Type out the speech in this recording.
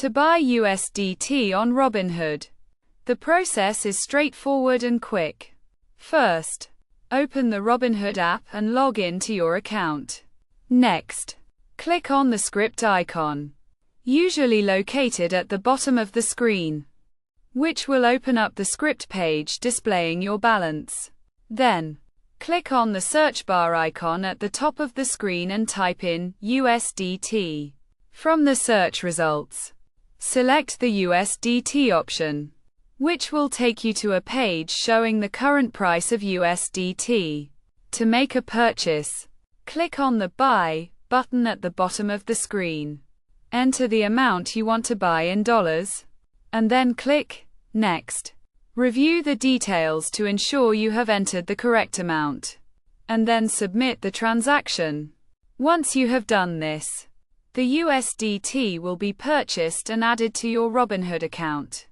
To buy USDT on Robinhood. The process is straightforward and quick. First, open the Robinhood app and log in to your account. Next, click on the script icon, usually located at the bottom of the screen, which will open up the script page displaying your balance. Then, click on the search bar icon at the top of the screen and type in USDT. From the search results, select the USDT option, which will take you to a page showing the current price of USDT. To make a purchase, click on the Buy button at the bottom of the screen. Enter the amount you want to buy in dollars, and then click Next. Review the details to ensure you have entered the correct amount, and then submit the transaction. Once you have done this, the USDT will be purchased and added to your Robinhood account.